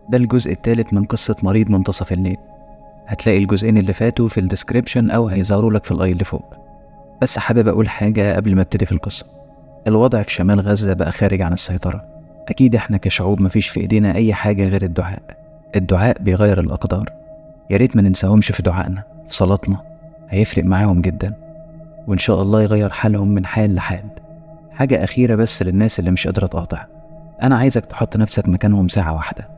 ده الجزء الثالث من قصة مريض منتصف الليل. هتلاقي الجزئين اللي فاتوا في الديسكريبشن أو هيظهروا لك في الأي اللي فوق. بس حابب أقول حاجة قبل ما ابتدي في القصة. الوضع في شمال غزة بقى خارج عن السيطرة. أكيد إحنا كشعوب مفيش في إيدينا أي حاجة غير الدعاء. الدعاء بيغير الأقدار. يا ريت ما ننساهمش في دعائنا، في صلاتنا، هيفرق معاهم جدا، وإن شاء الله يغير حالهم من حال لحال. حاجة أخيرة بس للناس اللي مش قادرة تقاطع، أنا عايزك تحط نفسك مكانهم ساعة واحدة.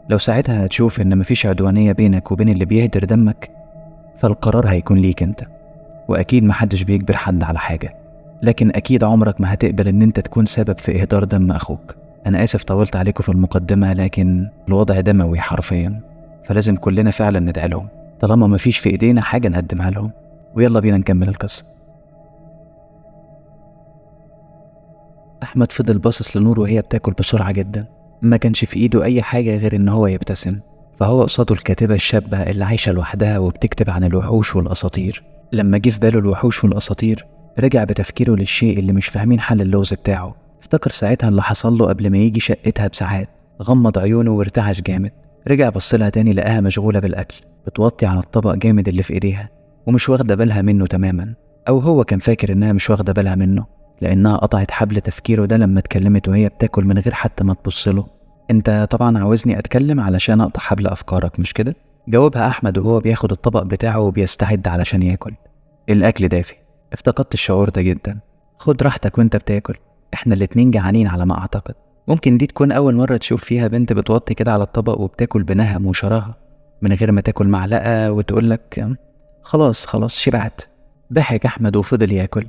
لو ساعتها هتشوف إن مفيش عدوانية بينك وبين اللي بيهدر دمك، فالقرار هيكون ليك انت. وأكيد محدش بيجبر حد على حاجة، لكن أكيد عمرك ما هتقبل إن انت تكون سبب في إهدار دم أخوك. أنا آسف طولت عليكم في المقدمة، لكن الوضع دموي حرفيا، فلازم كلنا فعلا ندعي لهم طالما مفيش في إيدينا حاجة نقدمها لهم. ويلا بينا نكمل القصة. أحمد فضل باصص لنور وهي بتاكل بسرعة جدا. ما كانش في إيده أي حاجة غير إن هو يبتسم. فهو قصاده الكاتبة الشابة اللي عايشة لوحدها وبتكتب عن الوحوش والأساطير. لما جه في باله الوحوش والأساطير، رجع بتفكيره للشيء اللي مش فاهمين حل اللغز بتاعه. افتكر ساعتها اللي حصل له قبل ما يجي شقتها بساعات. غمض عيونه وارتعش جامد. رجع بصلها تاني لقاها مشغولة بالأكل، بتوطي على الطبق جامد اللي في إيديها، ومش واخدة بالها منه تماما. أو هو كان فاكر إنها مش واخدة بالها منه، لأنها قطعت حبل تفكيره ده لما اتكلمت وهي بتاكل من غير حتى ما تبصله. انت طبعا عاوزني اتكلم علشان اقطع حبل افكارك، مش كده؟ جاوبها احمد وهو بياخد الطبق بتاعه وبيستعد علشان ياكل. الاكل دافي، افتقدت الشعور ده جدا. خد راحتك وانت بتاكل، احنا الاتنين جعانين على ما اعتقد. ممكن دي تكون اول مرة تشوف فيها بنت بتوطي كده على الطبق وبتاكل بنهم وشراهة، من غير ما تاكل معلقة وتقولك خلاص خلاص شبعت. ضحك احمد وفضل ياكل.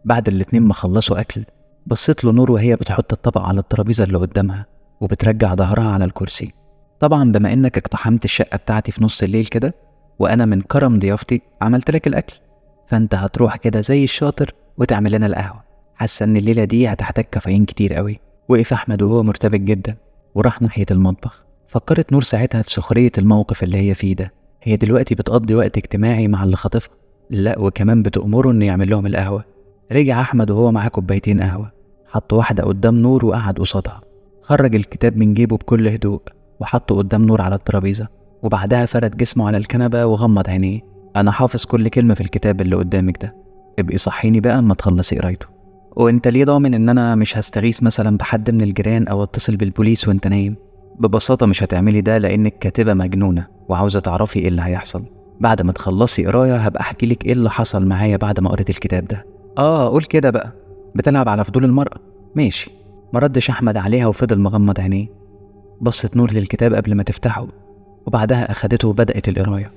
بعد الاتنين ما خلصوا اكل، بصيت له نور وهي بتحط الطبق على الترابيزة اللي قدامها وبترجع ظهرها على الكرسي. طبعا بما انك اقتحمت الشقة بتاعتي في نص الليل كده، وانا من كرم ضيافتي عملت لك الاكل، فانت هتروح كده زي الشاطر وتعمل لنا القهوة. حاسة ان الليلة دي هتحتاج كافيين كتير قوي. وقف احمد وهو مرتبك جدا وراح ناحية المطبخ. فكرت نور ساعتها في سخرية الموقف اللي هي فيه ده. هي دلوقتي بتقضي وقت اجتماعي مع اللي خاطفها، لا وكمان بتأمره انه يعمل لهم القهوة. رجع احمد وهو معاه كوبايتين قهوة، حط واحدة قدام نور وقعد قصادها. خرج الكتاب من جيبه بكل هدوء وحطه قدام نور على الترابيزة، وبعدها فرد جسمه على الكنبة وغمض عينيه. أنا حافظ كل كلمة في الكتاب اللي قدامك ده، ابقي صحيني بقى اما تخلصي قرايته. وانت ليه ضامن ان انا مش هستغيث مثلا بحد من الجيران او اتصل بالبوليس وانت نايم؟ ببساطة مش هتعملي ده لانك كاتبة مجنونة وعاوزة تعرفي ايه اللي هيحصل. بعد ما تخلصي قراية هبقى احكي لك ايه اللي حصل معايا بعد ما قريت الكتاب ده. قول كده بقى، بتلعب على فضول المرأة. ماشي. مردش احمد عليها وفضل مغمض عينيه. بصت نور للكتاب قبل ما تفتحه، وبعدها اخدته وبدأت القراية.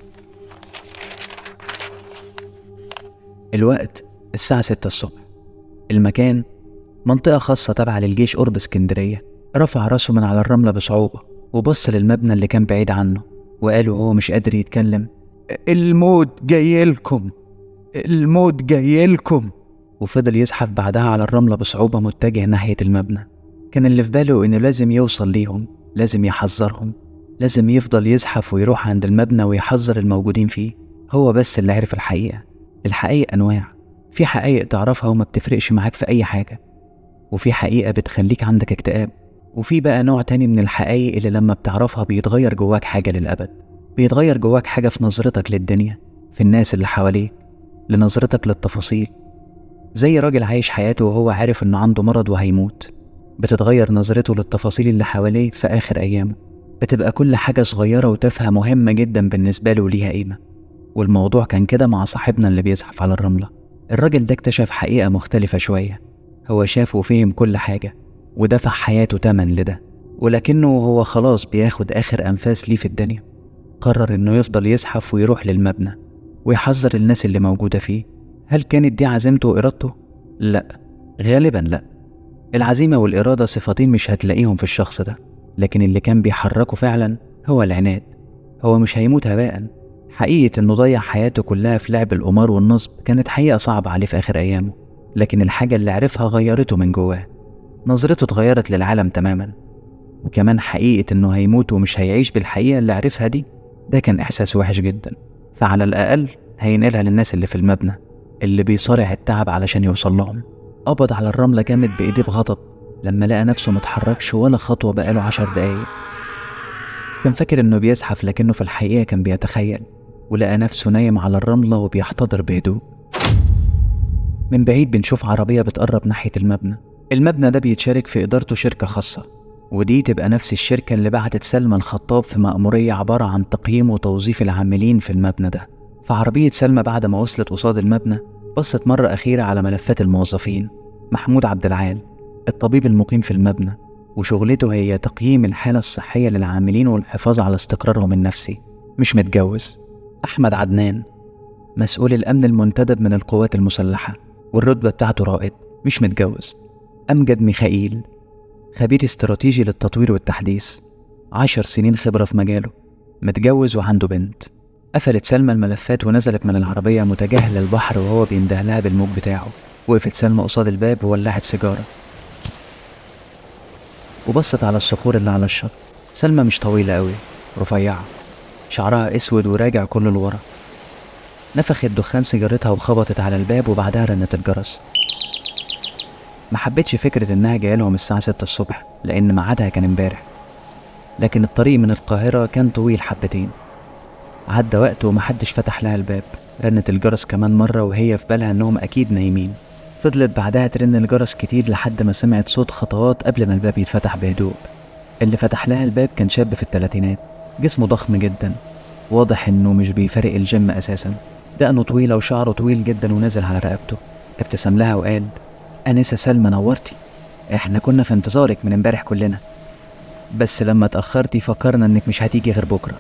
الوقت الساعة 6 الصبح. المكان منطقة خاصة تابعة للجيش قرب اسكندرية. رفع راسه من على الرملة بصعوبة وبص للمبنى اللي كان بعيد عنه، وقال وهو مش قادر يتكلم: الموت جايلكم، الموت جايلكم. وفضل يزحف بعدها على الرملة بصعوبة متجه ناحية المبنى. كان اللي في باله إنه لازم يوصل ليهم، لازم يحذرهم، لازم يفضل يزحف ويروح عند المبنى ويحذر الموجودين فيه. هو بس اللي عرف الحقيقة. الحقيقة أنواع، في حقائق تعرفها وما بتفرقش معاك في أي حاجة، وفي حقيقة بتخليك عندك اكتئاب، وفي بقى نوع تاني من الحقائق اللي لما بتعرفها بيتغير جواك حاجة للأبد. بيتغير جواك حاجة في نظرتك للدنيا، في الناس اللي حواليك، لنظرتك للتفاصيل. زي راجل عايش حياته وهو عارف إنه عنده مرض وهيموت، بتتغير نظرته للتفاصيل اللي حواليه في آخر أيامه. بتبقى كل حاجة صغيرة وتافهة مهمة جدا بالنسبة له وليها قيمة. والموضوع كان كده مع صاحبنا اللي بيزحف على الرملة. الراجل ده اكتشف حقيقة مختلفة شوية. هو شاف وفهم كل حاجة ودفع حياته تمن لده، ولكنه هو خلاص بياخد آخر أنفاس ليه في الدنيا. قرر إنه يفضل يزحف ويروح للمبنى ويحذر الناس اللي موجودة فيه. هل كانت دي عزيمته وإرادته؟ لا، غالبا لا. العزيمة والإرادة صفتين مش هتلاقيهم في الشخص ده، لكن اللي كان بيحركه فعلا هو العناد. هو مش هيموت هباء. حقيقة إنه ضيع حياته كلها في لعب القمار والنصب كانت حقيقة صعبة عليه في آخر أيامه، لكن الحاجة اللي عرفها غيرته من جواه. نظرته اتغيرت للعالم تماما. وكمان حقيقة إنه هيموت ومش هيعيش بالحقيقة اللي عرفها دي، ده كان إحساس وحش جدا. فعلى الأقل هينقلها للناس اللي في المبنى اللي بيصارع التعب علشان يوصل لهم. قبض على الرملة جامد بإيديه بغضب لما لقى نفسه متحركش ولا خطوة بقاله 10 دقايق. كان فاكر إنه بيزحف، لكنه في الحقيقة كان بيتخيل، ولقى نفسه نايم على الرملة وبيحتضر بهدوء. من بعيد بنشوف عربية بتقرب ناحية المبنى ده بيتشارك في إدارته شركة خاصة، ودي تبقى نفس الشركة اللي بعتت سلمى الخطاب في مأمورية عبارة عن تقييم وتوظيف العاملين في المبنى ده. فعربية سلمى بعد ما وصلت قصاد المبنى بصت مرة أخيرة على ملفات الموظفين. محمود عبد العال الطبيب المقيم في المبنى، وشغلته هي تقييم الحالة الصحية للعاملين والحفاظ على استقرارهم النفسي. مش متجوز. أحمد عدنان مسؤول الأمن المنتدب من القوات المسلحة، والرتبة بتاعته رائد. مش متجوز. أمجد ميخائيل خبير استراتيجي للتطوير والتحديث، 10 سنين خبرة في مجاله، متجوز وعنده بنت. قفلت سلمى الملفات ونزلت من العربية متجهة للبحر وهو بيندهلها بالموج بتاعه. وقفت سلمى قصاد الباب وولعت سيجارة وبصت على الصخور اللي على الشط. سلمى مش طويلة قوي، رفيعة، شعرها اسود وراجع كله لورا. نفخت دخان سيجارتها وخبطت على الباب، وبعدها رنت الجرس. ما حبتش فكرة انها جايه لهم الساعة 6 الصبح لان ميعادها كان امبارح، لكن الطريق من القاهرة كان طويل حبتين. عدى وقت ومحدش فتح لها الباب. رنت الجرس كمان مرة وهي في بالها انهم اكيد نايمين. فضلت بعدها ترن الجرس كتير لحد ما سمعت صوت خطوات قبل ما الباب يتفتح بهدوء. اللي فتح لها الباب كان شاب في الثلاثينات، جسمه ضخم جدا، واضح انه مش بيفارق الجيم اساسا. دقنه طويلة وشعره طويل جدا ونازل على رقبته. ابتسم لها وقال: أنسة سلمى، نورتي، احنا كنا في انتظارك من امبارح كلنا، بس لما اتأخرتي فكرنا انك مش هتيجي غير بكرة.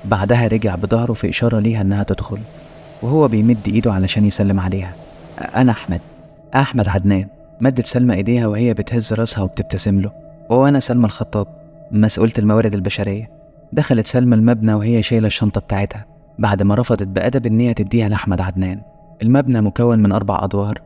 بعدها رجع بظهره في إشارة ليها انها تدخل، وهو بيمد ايده علشان يسلم عليها. أنا أحمد عدنان. مدت سلمى ايديها وهي بتهز راسها وبتبتسم له. وأنا سلمى الخطاب، مسؤولة الموارد البشرية. دخلت سلمى المبنى وهي شايلة الشنطة بتاعتها بعد ما رفضت بأدب ان هي تديها لأحمد عدنان. المبنى مكون من 4 أدوار،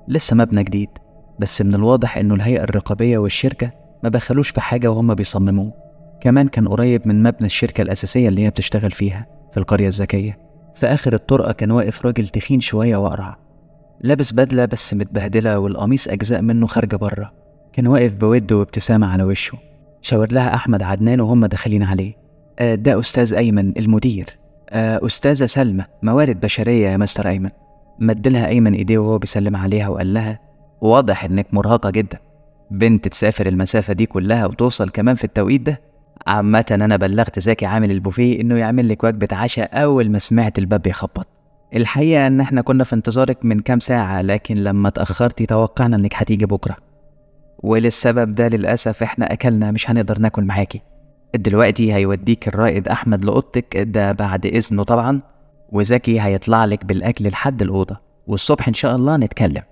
لسه مبنى جديد، بس من الواضح انه الهيئة الرقابية والشركة ما بخلوش في حاجة وهم بيصمموه. كمان كان قريب من مبنى الشركة الأساسية اللي هي بتشتغل فيها في القرية الذكية. في آخر الطرقة كان واقف راجل تخين شوية وأقرع، لابس بدلة بس متبهدلة والقميص أجزاء منه خارجة بره. كان واقف بود وابتسامة على وشه. شاور لها أحمد عدنان وهم داخلين عليه: ده أستاذ أيمن المدير. أستاذة سلمى موارد بشرية يا مستر أيمن. مدلها أيمن إيديه وهو بيسلم عليها وقال لها: واضح إنك مرهقة جدا، بنت تسافر المسافة دي كلها وتوصل كمان في التوقيت ده. عامة أنا بلغت زكي عامل البوفيه إنه يعمل لك وجبة عشاء أول ما سمعت الباب بيخبط. الحقيقة إن إحنا كنا في انتظارك من كام ساعة، لكن لما اتأخرتي توقعنا إنك هتيجي بكرة، وللسبب ده للأسف إحنا أكلنا مش هنقدر ناكل معاكي. دلوقتي هيوديك الرائد أحمد لأوضتك، ده بعد إذنه طبعا، وزكي هيطلع لك بالأكل لحد الأوضة، والصبح إن شاء الله نتكلم.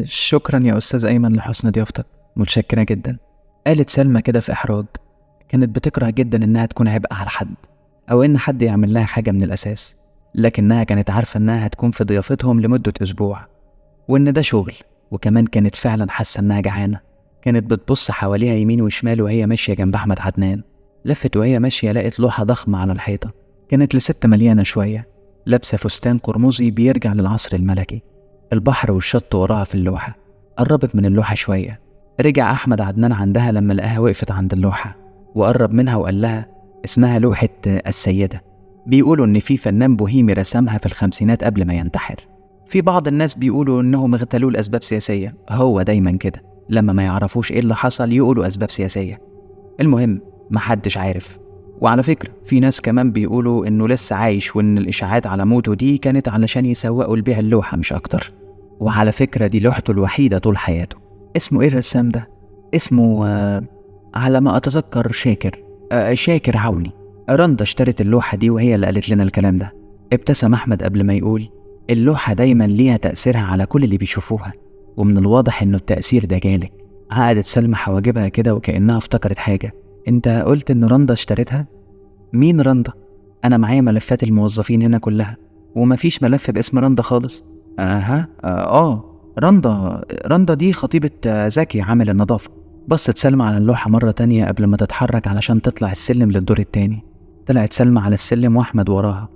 شكرا يا أستاذ أيمن لحسن ضيافتك، متشكرة جدا، قالت سلمى كده في إحراج. كانت بتكره جدا إنها تكون عبء على حد أو إن حد يعمل لها حاجة من الأساس، لكنها كانت عارفة إنها هتكون في ضيافتهم لمدة أسبوع وإن ده شغل، وكمان كانت فعلا حاسة إنها جعانة. كانت بتبص حواليها يمين وشمال وهي ماشية جنب أحمد عدنان. لفت وهي ماشية لقت لوحة ضخمة على الحيطة، كانت لست مليانة شوية، لابسة فستان قرمزي بيرجع للعصر الملكي. البحر والشط وراها في اللوحة. قربت من اللوحة شوية. رجع أحمد عدنان عندها لما لقاها وقفت عند اللوحة، وقرب منها وقال لها: اسمها لوحة السيدة. بيقولوا إن في فنان بوهيمي رسمها في الخمسينات قبل ما ينتحر. في بعض الناس بيقولوا إنهم اغتالوه لأسباب سياسية، هو دايما كده، لما ما يعرفوش إيه اللي حصل يقولوا أسباب سياسية. المهم محدش عارف. وعلى فكرة في ناس كمان بيقولوا إنه لسه عايش، وإن الإشاعات على موته دي كانت علشان يسوقوا لبيع اللوحة مش أكتر. وعلى فكرة دي لوحته الوحيدة طول حياته. اسمه إيه الرسام ده؟ اسمه على ما أتذكر شاكر عوني. رندا اشترت اللوحة دي وهي اللي قالت لنا الكلام ده. ابتسم أحمد قبل ما يقول: اللوحة دايما ليها تأثيرها على كل اللي بيشوفوها، ومن الواضح إنه التأثير ده جالك. عقدت سلمى حواجبها كده وكأنها افتكرت حاجة. انت قلت ان رندا اشترتها؟ مين رندا؟ انا معايا ملفات الموظفين هنا كلها ومفيش ملف باسم رندا خالص. رندا دي خطيبة زكي عامل النظافة. بصت سلمى على اللوحة مرة تانية قبل ما تتحرك علشان تطلع السلم للدور التاني. طلعت سلمى على السلم واحمد وراها.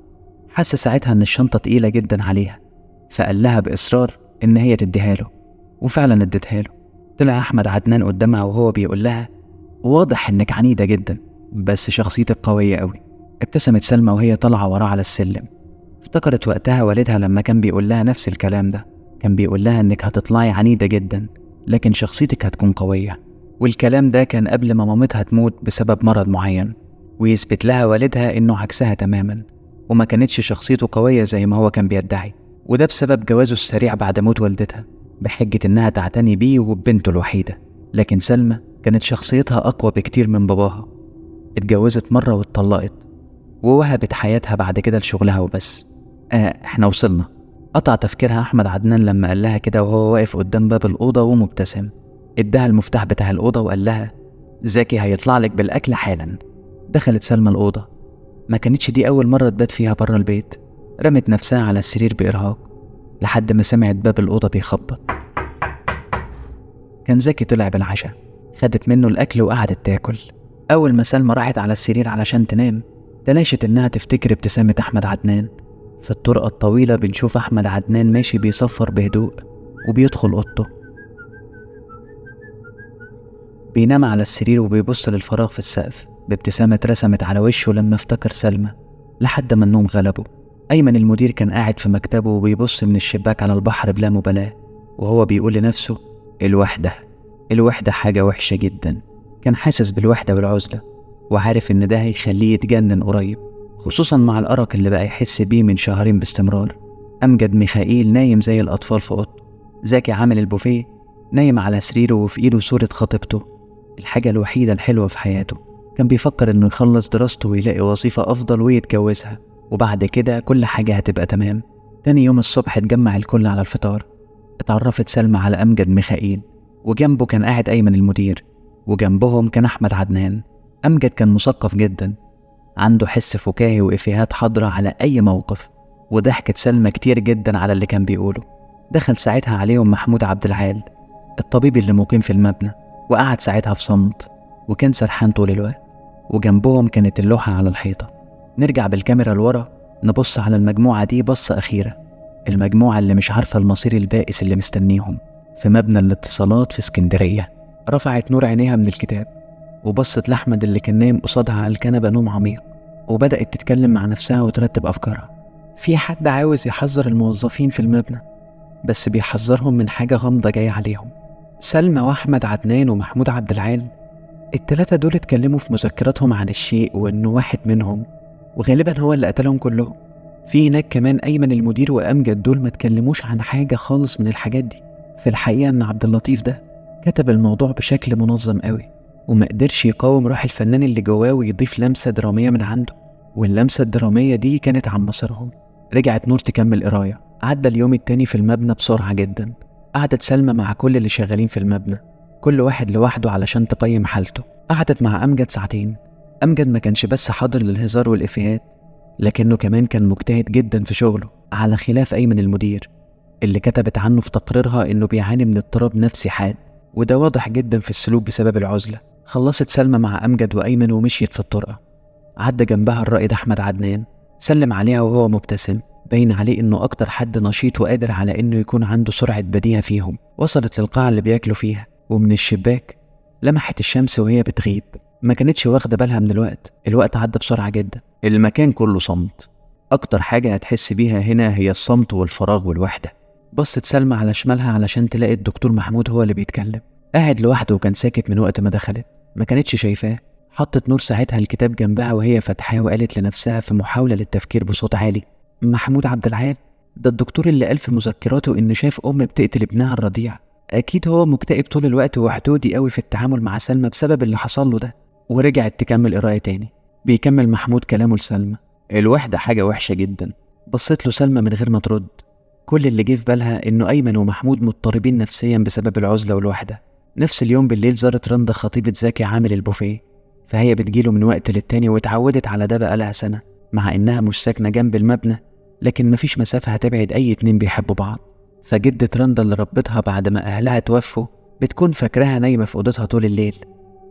حس ساعتها ان الشنطة تقيلة جدا عليها، فقال لها بإصرار ان هي تديها له، وفعلا اديتها له. طلع احمد عدنان قدامها وهو بيقول لها: واضح انك عنيدة جدا، بس شخصيتك قوية قوي. ابتسمت سلمى وهي طالعة وراه على السلم. افتكرت وقتها والدها لما كان بيقول لها نفس الكلام ده، كان بيقول لها انك هتطلعي عنيدة جدا لكن شخصيتك هتكون قوية. والكلام ده كان قبل ما مامتها تموت بسبب مرض معين، ويثبت لها والدها انه عكسها تماما، وما كانتش شخصيته قوية زي ما هو كان بيدعي. وده بسبب جوازه السريع بعد موت والدتها بحجة انها تعتني بيه وبنته الوحيدة. لكن سلمى كانت شخصيتها اقوى بكتير من باباها. اتجوزت مرة واتطلقت ووهبت حياتها بعد كده لشغلها وبس. احنا وصلنا. قطع تفكيرها احمد عدنان لما قال لها كده وهو واقف قدام باب الأوضة ومبتسم. اداها المفتاح بتاع الأوضة وقال لها زكي هيطلع لك بالأكل حالا. دخلت سلمى الأوضة. ما كانتش دي أول مرة تبات فيها بره البيت. رمت نفسها على السرير بإرهاق لحد ما سمعت باب الأوضة بيخبط. كان زكي طلع بالعشاء. خدت منه الأكل وقعدت تاكل. أول ما سلمى راحت على السرير علشان تنام تلاشت إنها تفتكر ابتسامة أحمد عدنان. في الطرقة الطويلة بنشوف أحمد عدنان ماشي بيصفر بهدوء وبيدخل أوضته. بينام على السرير وبيبص للفراغ في السقف بابتسامة اترسمت على وشه لما افتكر سلمى، لحد ما النوم غلبه. أيمن المدير كان قاعد في مكتبه وبيبص من الشباك على البحر بلا مبالاة، وهو بيقول لنفسه الوحدة حاجة وحشة جدا. كان حاسس بالوحدة والعزلة وعارف إن ده هيخليه يتجنن قريب، خصوصا مع الأرق اللي بقى يحس بيه من شهرين باستمرار. أمجد ميخائيل نايم زي الأطفال في أوضته. زكي عامل البوفيه نايم على سريره وفي إيده صورة خطيبته، الحاجة الوحيدة الحلوة في حياته. كان بيفكر إنه يخلص دراسته ويلاقي وظيفة أفضل ويتجوزها، وبعد كده كل حاجة هتبقى تمام. تاني يوم الصبح اتجمع الكل على الفطار. اتعرفت سلمى على أمجد ميخائيل وجنبه كان قاعد أيمن المدير وجنبهم كان أحمد عدنان. أمجد كان مثقف جدا، عنده حس فكاهي وإفيهات حاضرة على أي موقف، وضحكت سلمى كتير جدا على اللي كان بيقوله. دخل ساعتها عليهم محمود عبد العال الطبيب اللي مقيم في المبنى، وقعد ساعتها في صمت وكان سرحان طول الوقت. وجنبهم كانت اللوحة على الحيطة. نرجع بالكاميرا لورا نبص على المجموعة دي بصة أخيرة، المجموعة اللي مش عارفة المصير البائس اللي مستنيهم في مبنى الاتصالات في اسكندرية. رفعت نور عينيها من الكتاب وبصت لأحمد اللي كان نايم قصادها على الكنبة نوم عميق، وبدأت تتكلم مع نفسها وترتب أفكارها. في حد عاوز يحذر الموظفين في المبنى، بس بيحذرهم من حاجة غامضة جاية عليهم. سلمى وأحمد عدنان ومحمود عبد العال التلاتة دول اتكلموا في مذكراتهم عن الشيء وإنه واحد منهم وغالبا هو اللي قتلهم كلهم. في هناك كمان أيمن المدير وأمجد دول ما اتكلموش عن حاجة خالص من الحاجات دي. في الحقيقة إن عبد اللطيف ده كتب الموضوع بشكل منظم قوي وما قدرش يقاوم روح الفنان اللي جواه ويضيف لمسة درامية من عنده، واللمسة الدرامية دي كانت عن مصيرهم. رجعت نور تكمل قراية. عدى اليوم التاني في المبنى بسرعة جدا. قعدت سلمى مع كل اللي شغالين في المبنى، كل واحد لوحده علشان تقيم حالته. قعدت مع أمجد ساعتين. أمجد ما كانش بس حاضر للهزار والإفيهات، لكنه كمان كان مجتهد جدا في شغله، على خلاف أيمن المدير اللي كتبت عنه في تقريرها إنه بيعاني من اضطراب نفسي حاد، وده واضح جدا في السلوك بسبب العزلة. خلصت سلمى مع أمجد وأيمن ومشيت في الطرقة. عدى جنبها الرائد أحمد عدنان، سلم عليها وهو مبتسم، باين عليه إنه أكتر حد نشيط وقادر على إنه يكون عنده سرعة بديهة فيهم. وصلت للقاعة اللي بياكلوا فيها، ومن الشباك لمحت الشمس وهي بتغيب. ما كانتش واخدة بالها من الوقت عدى بسرعة جدا. المكان كله صمت. أكتر حاجة هتحس بيها هنا هي الصمت والفراغ والوحدة. بصت سلمى على شمالها علشان تلاقي الدكتور محمود هو اللي بيتكلم، قاعد لوحده وكان ساكت من وقت ما دخلت. ما كانتش شايفاه. حطت نور ساعتها الكتاب جنبها وهي فاتحاه وقالت لنفسها في محاولة للتفكير بصوت عالي: محمود عبد العال ده الدكتور اللي قال في مذكراته إنه شاف أم بتقتل ابنها الرضيع. أكيد هو مكتئب طول الوقت وحدودي قوي في التعامل مع سلمى بسبب اللي حصل له ده. ورجعت تكمل قراية تاني. بيكمل محمود كلامه لسلمى: الوحدة حاجة وحشة جدا. بصت له سلمى من غير ما ترد. كل اللي جه في بالها إنه أيمن ومحمود مضطربين نفسيا بسبب العزلة والوحدة. نفس اليوم بالليل زارت رندا خطيبة زكي عامل البوفيه، فهي بتجيله من وقت للتاني واتعودت على ده بقالها سنة. مع إنها مش ساكنة جنب المبنى، لكن مفيش مسافة هتبعد أي اتنين بيحبوا بعض. فجدة رندا اللي ربتها بعد ما أهلها توفوا بتكون فاكراها نايمة في أوضتها طول الليل،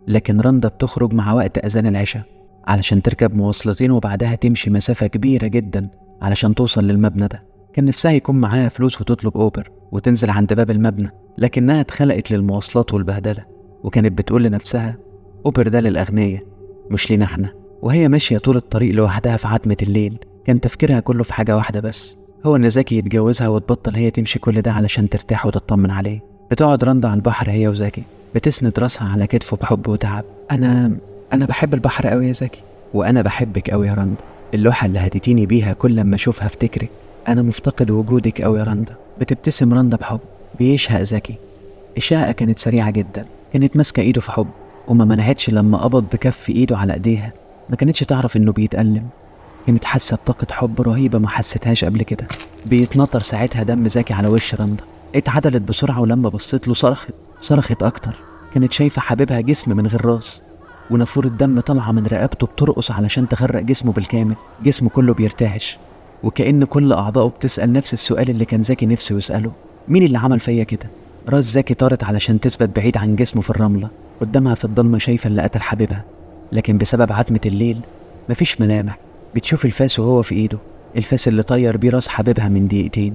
لكن رندا بتخرج مع وقت أذان العشاء علشان تركب مواصلتين وبعدها تمشي مسافة كبيرة جدا علشان توصل للمبنى ده. كان نفسها يكون معاها فلوس وتطلب أوبر وتنزل عند باب المبنى، لكنها اتخلقت للمواصلات والبهدلة، وكانت بتقول لنفسها: أوبر ده للأغنياء، مش لينا احنا. وهي ماشية طول الطريق لوحدها في عتمة الليل، كان تفكيرها كله في حاجة واحدة بس، هو إن زكي يتجوزها وتبطل هي تمشي كل ده علشان ترتاح وتطمن عليه. بتقعد رندا على البحر هي وزكي، بتسند راسها على كتفه بحب وتعب. أنا بحب البحر قوي يا زكي. وأنا بحبك قوي يا رندا، اللوحة اللي هديتيني بيها كل لما أشوفها افتكرك. أنا مفتقد وجودك قوي يا رندا. بتبتسم رندا بحب. بيشهق زكي. الشهقة كانت سريعة جدا، كانت ماسكة إيده في حب، وما منعتش لما قبض بكف إيده على إيديها. ما كانتش تعرف إنه بيتألم، كانت حاسة بطاقة حب رهيبة ما حستهاش قبل كده. بيتنطر ساعتها دم زكي على وش رندا. اتعدلت بسرعة ولما بصيت له صرخت أكتر. كانت شايفة حبيبها جسم من غير راس، ونافورة دم طالعة من رقبته بترقص علشان تغرق جسمه بالكامل. جسمه كله بيرتعش، وكأن كل أعضائه بتسأل نفس السؤال اللي كان زكي نفسه يسأله: مين اللي عمل فيا كده؟ راس زكي طارت علشان تثبت بعيد عن جسمه في الرملة. قدامها في الضلمة شايفة اللي قتل حبيبها، لكن بسبب عتمة الليل مفيش ملامح. بتشوف الفاس وهو في ايده، الفاس اللي طير بيه راس حبيبها من دقيقتين.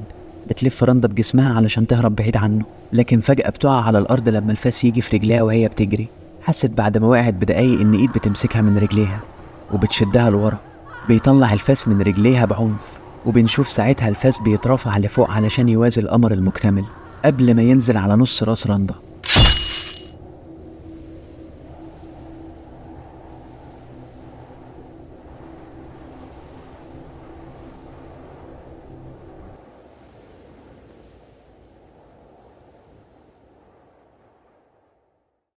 بتلف رندا بجسمها علشان تهرب بعيد عنه، لكن فجأة بتقع على الأرض لما الفاس يجي في رجليها وهي بتجري. حست بعد ما وقعت بدقايق إن إيد بتمسكها من رجليها وبتشدها لورا. بيطلع الفاس من رجليها بعنف، وبنشوف ساعتها الفاس بيترافع لفوق علشان يوازي القمر المكتمل قبل ما ينزل على نص راس رندا.